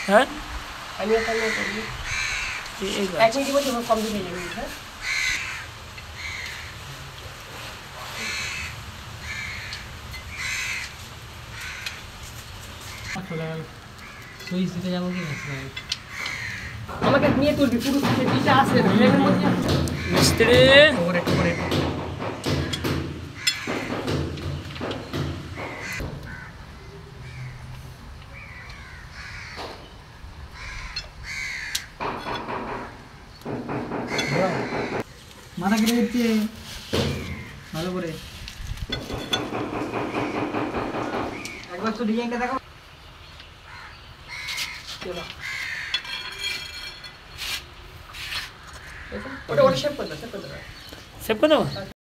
হ্যাঁ আমি এখানে করব এক মিনিট মধ্যে কমপ্লিট হয়ে যাবে হ্যাঁ সুইচ দিতে যাবো কি না আমাকে নিয়ে তুলবি পুরো সেটিটা আছে ফ্রেমের মধ্যে মিস্ত্রি ওরে মাথা কেটে দিচ্ছে ভালো করে একবার তো ডিজাইনটা দেখো ওটা শেপ করে দাও সেভ করে দেবো